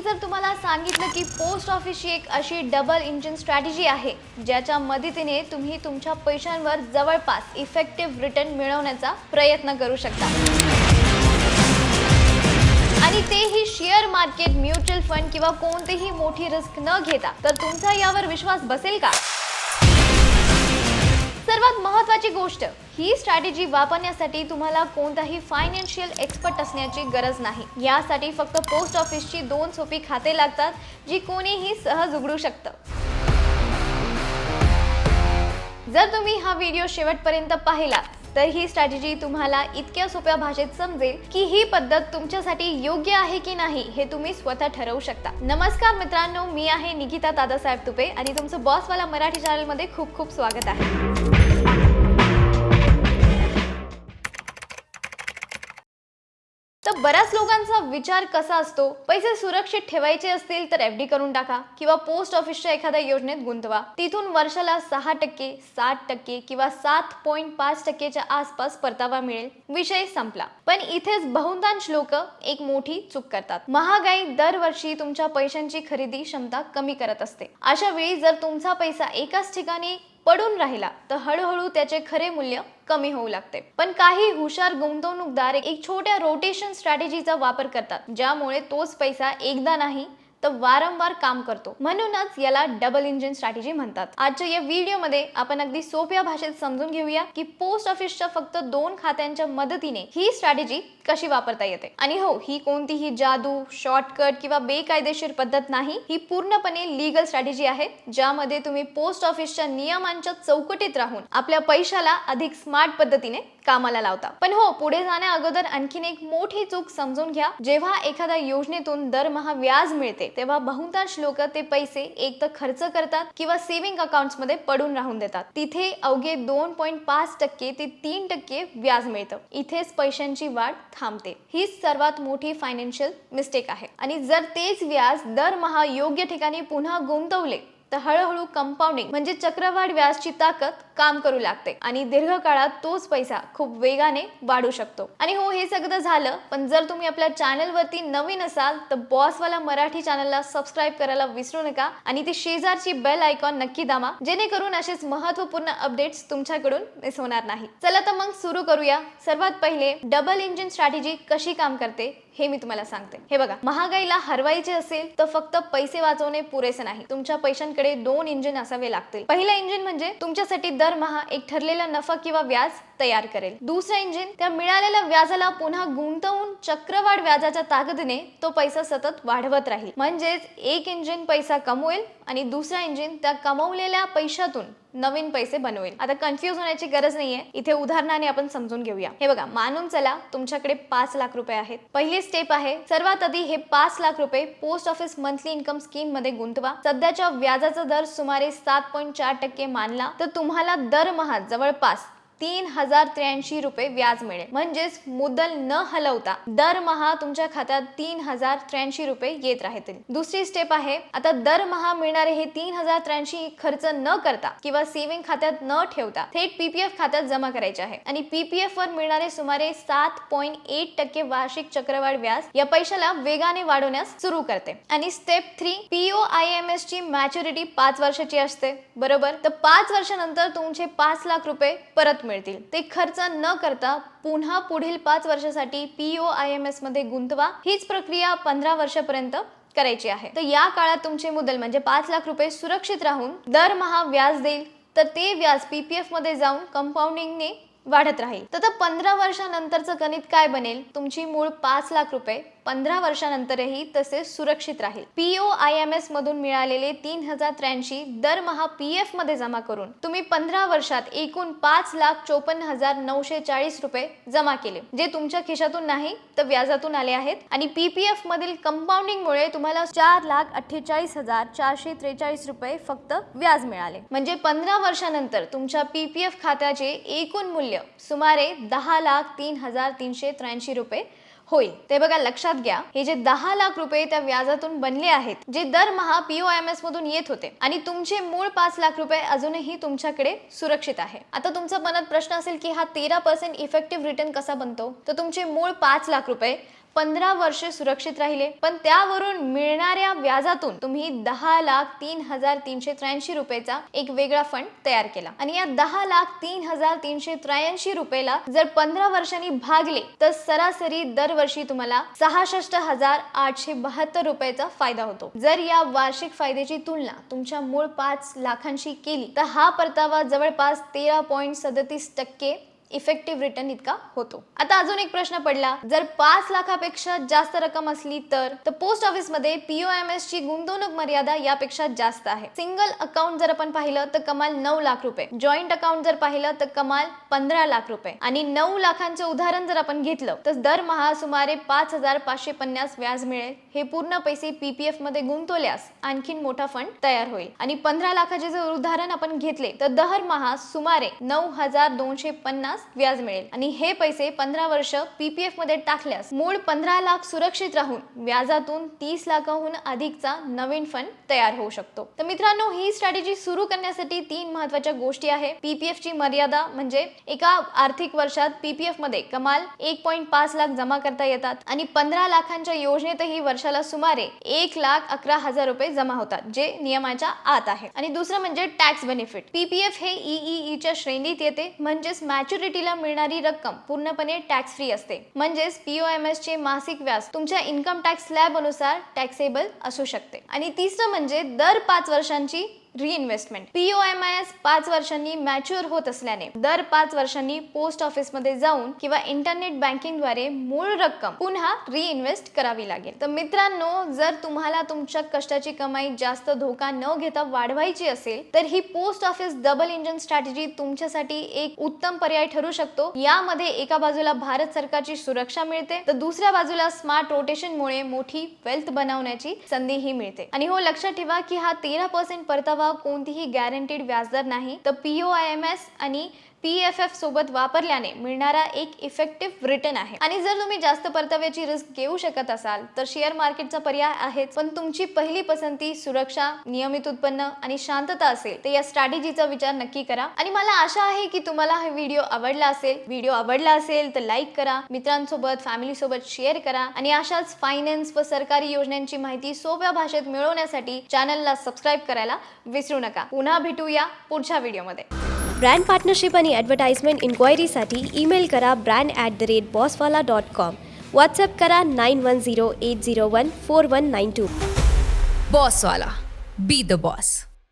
जर तुम्हाला सांगितलं की पोस्ट ऑफिसची एक अशी डबल इंजिन स्ट्रॅटेजी आहे ज्याच्या मदतीने तुम्ही तुमच्या पैशांवर जवळपास इफेक्टिव्ह रिटर्न मिळवण्याचा प्रयत्न करू शकता, आणि तेही शेअर मार्केट, म्युच्युअल फंड किंवा कोणतीही मोठी रिस्क न घेता, तर तुमचा यावर विश्वास बसेल का? सर्वात महत्त्वाची गोष्ट, ही स्ट्रॅटेजी वापरण्यासाठी तुम्हाला कोणताही फायनान्शियल एक्सपर्ट असण्याची गरज नाही. यासाठी फक्त पोस्ट ऑफिसची 2 सोपी खाते लागतात, जी कोणीही सहज उघडू शकतं. जर तुम्ही हा व्हिडिओ शेवटपर्यंत पाहिला तर ही स्ट्रॅटेजी तुम्हाला इतक्या सोप्या भाषेत समजेल की ही पद्धत तुमच्यासाठी योग्य आहे की नाही हे तुम्ही स्वतः ठरवू शकता. नमस्कार मित्रांनो, मी आहे निकिता दादासाहेब तुपे आणि तुमचं बॉसवाला मराठी चॅनलमध्ये खूप खूप स्वागत आहे. तर बऱ्याच लोकांचा विचार कसा असतो, पैसे सुरक्षित ठेवायचे असतील तर एफडी करून टाका किंवा पोस्ट ऑफिसच्या एखाद्या योजनेत गुंतवा. तिथून वर्षाला 6%, 7% किंवा 7.5%च्या आसपास परतावा मिळेल, विषय संपला. पण इथेच बहुतांश लोक एक मोठी चूक करतात. महागाई दरवर्षी तुमच्या पैशांची खरेदी क्षमता कमी करत असते. अशा वेळी जर तुमचा पैसा एकाच ठिकाणी पडून राहिला तर हळूहळू त्याचे खरे मूल्य कमी होऊ लागते. पण काही हुशार गुंतवणूकदार एक छोट्या रोटेशन स्ट्रॅटेजीचा वापर करतात, ज्यामुळे तोच पैसा एकदा नाही तर वारंवार काम करतो. म्हणूनच याला डबल इंजिन स्ट्रॅटेजी म्हणतात. आजच्या या व्हिडिओमध्ये आपण अगदी सोप्या भाषेत समजून घेऊया की पोस्ट ऑफिसच्या फक्त 2 खात्यांच्या मदतीने ही स्ट्रॅटेजी कशी वापरता येते. आणि हो, ही कोणतीही जादू, शॉर्टकट किंवा बेकायदेशीर पद्धत नाही. ही पूर्णपणे लीगल स्ट्रॅटेजी आहे, ज्यामध्ये तुम्ही पोस्ट ऑफिसच्या नियमांच्या चौकटीत राहून आपल्या पैशाला अधिक स्मार्ट पद्धतीने कामाला लावता. पण हो, पुढे जाण्या अगोदर आणखीन एक मोठी चूक समजून घ्या. जेव्हा एखाद्या योजनेतून दरमहा व्याज मिळते तेव्हा बहुतांश लोक ते पैसे एक तर खर्च करतात किंवा सेव्हिंग अकाउंट्स मध्ये पडून राहून देतात. तिथे अवघे 2.5% ते 3% व्याज मिळतं. इथेच पैशांची वाढ थांबते. ही सर्वात मोठी फायनान्शियल मिस्टेक आहे. आणि जर तेच व्याज दरमहा योग्य ठिकाणी पुन्हा गुंतवले तर हळूहळू कंपाऊंडिंग म्हणजे चक्रवाढ व्याजची ताकद काम करू लागते आणि दीर्घकाळात तोच पैसा खूप वेगाने वाढू शकतो. आणि हो, हे सगळं झालं, पण जर तुम्ही आपल्या चॅनलवरती नवीन असाल तर बॉसवाला मराठी चॅनलला सबस्क्राईब करायला विसरू नका आणि ती शेजारची बेल आयकॉन नक्की दाबा, जेणेकरून असेच महत्त्वपूर्ण अपडेट्स तुमच्याकडून मिस होणार नाही. चला तर मग सुरू करूया. सर्वात पहिले डबल इंजिन स्ट्रॅटेजी कशी काम करते हे मी तुम्हाला सांगते. हे बघा, महागाईला हरवायचे असेल तर फक्त पैसे वाचवणे पुरेसे नाही. तुमच्या पैशांकडे 2 इंजिन असावे लागतील. पहिलं इंजिन म्हणजे तुमच्यासाठी दरमहा एक ठरलेला नफा किंवा व्याज तयार करेल. दुसरं इंजिन त्या मिळालेल्या व्याजाला पुन्हा गुंतवून चक्रवाढ व्याजाच्या ताकदीने तो पैसा सतत वाढवत राहील. म्हणजेच एक इंजिन पैसा कमवेल आणि दुसरा इंजिन त्या कमवलेल्या पैशातून नवीन पैसे बनवेल. आता कन्फ्यूज होण्याची गरज नाहीये, इथे उदाहरणाने आपण समजून घेऊया. हे बघा, मानून चला तुमच्याकडे 5 लाख रुपये आहेत. पहिली स्टेप आहे, सर्वात आधी हे 5 लाख रुपये post office monthly income scheme मध्ये गुंतवा. सध्याच्या व्याजाचा दर सुमारे 7.4% मानला तर तुम्हाला दरमहा जवळपास 3083 रुपये व्याज मिळेल. म्हणजेच मुद्दल न हलवता दरमहा तुमच्या खात्यात 3083 रुपये येत राहतील. दुसरी स्टेप आहे, आता दरमहा मिळणारे हे 3083 खर्च न करता किंवा सेव्हिंग खात्यात न ठेवता थेट पीपीएफ खात्यात जमा करायचे आहे. आणि पीपीएफ वर मिळणारे सुमारे 7.8% वार्षिक चक्रवाढ व्याज या पैशाला वेगाने वाढवण्यास सुरू करते. आणि स्टेप 3, POIMS ची मॅच्युरिटी 5 वर्षाची असते, बरोबर? तर 5 वर्षानंतर तुमचे 5 लाख रुपये परत मिळतील. ते खर्च न करता पुन्हा पुढील 5 वर्षासाठी POIMS मध्ये गुंतवा. हीच प्रक्रिया 15 वर्षापर्यंत करायची आहे. तर या काळात तुमचे मुद्दल म्हणजे 5 लाख रुपये सुरक्षित राहून दरमहा व्याज देईल, तर ते व्याज पीपीएफ मध्ये जाऊन कंपाऊंडिंगने वाढत राहील. तर 15 वर्षानंतरचं गणित काय बनेल? तुमची मूळ 5 लाख रुपये 15 वर्षानंतरही तसे सुरक्षित राहील. POIMS मधून मिळालेले 3083 दरमहा पीएफ मध्ये जमा करून तुम्ही 15 वर्षात एकूण 5,54,940 रुपये जमा केले, जे तुमच्या खिशातून नाही तर व्याजातून आले आहेत. आणि पीपीएफ मधील कंपाऊंडिंग मुळे तुम्हाला 4,48,443 रुपये फक्त व्याज मिळाले. म्हणजे 15 वर्षानंतर तुमच्या पीपीएफ खात्याचे एकूण मूल्य सुमारे 10,03,383 रुपये होईल. ते बघा, लक्षात घ्या, हे जे 10 लाख रुपये त्या व्याजातून बनले आहेत, जे दरमहा POIMS मधून येत होते, आणि तुमचे मूळ 5 लाख रुपये अजूनही तुमच्याकडे सुरक्षित आहे. आता तुमच्या मनात प्रश्न असेल की हा 13% इफेक्टिव्ह रिटर्न कसा बनतो? तर तुमचे मूळ 5 लाख रुपये 15 वर्षे सुरक्षित राहिले, पण त्यावरून मिळणाऱ्या व्याजातून तुम्ही 10,03,383 रुपयाचा एक वेगळा फंड तयार केला आणि या 10,03,383 रुपयाला जर 15 वर्षांनी भागले तर सरासरी दरवर्षी तुम्हाला 66,872 रुपयाचा फायदा होतो. जर या वार्षिक फायद्याची तुलना तुमच्या मूळ 5 लाखांशी केली तर हा परतावा जवळपास 13.37% इफेक्टिव्ह रिटर्न इतका होतो. आता अजून एक प्रश्न पडला, जर 5 लाखापेक्षा जास्त रक्कम असली तर पोस्ट ऑफिस मध्ये POMS ची गुंतवणूक मर्यादा यापेक्षा जास्त आहे. सिंगल अकाउंट जर आपण पाहिलं तर कमाल 9 लाख रुपये, जॉईंट अकाउंट जर पाहिलं तर कमाल 15 लाख रुपये आणि 9 लाखांचे उदाहरण जर आपण घेतलं तर दरमहा सुमारे 5,550 व्याज मिळेल. हे पूर्ण पैसे PPF मध्ये गुंतवल्यास आणखीन मोठा फंड तयार होईल आणि 15 लाखाचे जर उदाहरण आपण घेतले तर दरमहा सुमारे 9,250 व्याज मिळेल आणि हे पैसे 15 वर्ष PPF मध्ये टाकल्यास मूळ 15 लाख सुरक्षित राहून व्याजातून 30 लाखाहून अधिकचा नवीन फंड तयार होऊ शकतो. तर मित्रांनो, ही स्ट्रॅटेजी सुरू करण्यासाठी 3 महत्त्वाच्या गोष्टी आहे. PPF ची मर्यादा म्हणजे एका आर्थिक वर्षात PPF मध्ये कमाल 1.5 लाख जमा करता येतात आणि 15 लाखांच्या योजनेतही वर्षाला सुमारे 1,11,000 रुपये जमा होतात, जे नियमाच्या आत आहे. आणि दुसरं म्हणजे टॅक्स बेनिफिट. PPF हे EEE च्या श्रेणीत येते, म्हणजेच मॅच्युरिटीला मिळणारी रक्कम पूर्णपणे टॅक्स फ्री असते. म्हणजेच POMS चे मासिक व्याज तुमच्या इन्कम टॅक्स स्लॅब अनुसार टॅक्सेबल असू शकते. आणि तिसरं म्हणजे दर 5 वर्षांची रिइन्व्हेस्टमेंट. POMS 5 वर्षांनी मॅच्युअर होत असल्याने दर 5 वर्षांनी पोस्ट ऑफिस मध्ये जाऊन किंवा इंटरनेट बँकिंग द्वारे मूळ रक्कम पुन्हा रिइन्व्हेस्ट करावी लागेल. तर मित्रांनो, जर तुम्हाला तुमच्या कष्टाची कमाई जास्त धोका न घेता वाढवायची असेल तर ही post office double engine strategy तुमच्यासाठी एक उत्तम पर्याय ठरू शकतो. यामध्ये एका बाजूला भारत सरकारची सुरक्षा मिळते तर दुसऱ्या बाजूला स्मार्ट रोटेशनमुळे मोठी वेल्थ बनवण्याची संधीही मिळते. आणि हो, लक्षात ठेवा की हा 13% परतावा कोणतीही गॅरंटीड व्याजदर नाही, तर POMS आणि PFF सोबत वापरल्याने मिळणारा एक इफेक्टिव्ह रिटर्न आहे. आणि जर तुम्ही जास्त परताव्याची रिस्क घेऊ शकत असाल तर शेअर मार्केटचा पर्याय आहेच, पण तुमची पहिली पसंती सुरक्षा, नियमित उत्पन्न आणि शांतता असेल तर या स्ट्रॅटेजीचा विचार नक्की करा. आणि मला आशा आहे की तुम्हाला हा व्हिडिओ आवडला असेल. व्हिडिओ आवडला असेल तर लाईक करा, मित्रांसोबत, फॅमिली सोबत शेअर करा आणि अशाच फायनान्स व सरकारी योजनांची माहिती सोप्या भाषेत मिळवण्यासाठी चॅनलला सबस्क्राईब करायला विसरू नका. पुन्हा भेटूया पुढच्या व्हिडिओमध्ये. ब्रँड पार्टनरशिप आणि ॲडव्हर्टाइजमेंट इन्क्वायरीसाठी ईमेल करा brand@bosswala.com. व्हॉट्सअप करा 9108014192. बॉसवाला. Be the boss.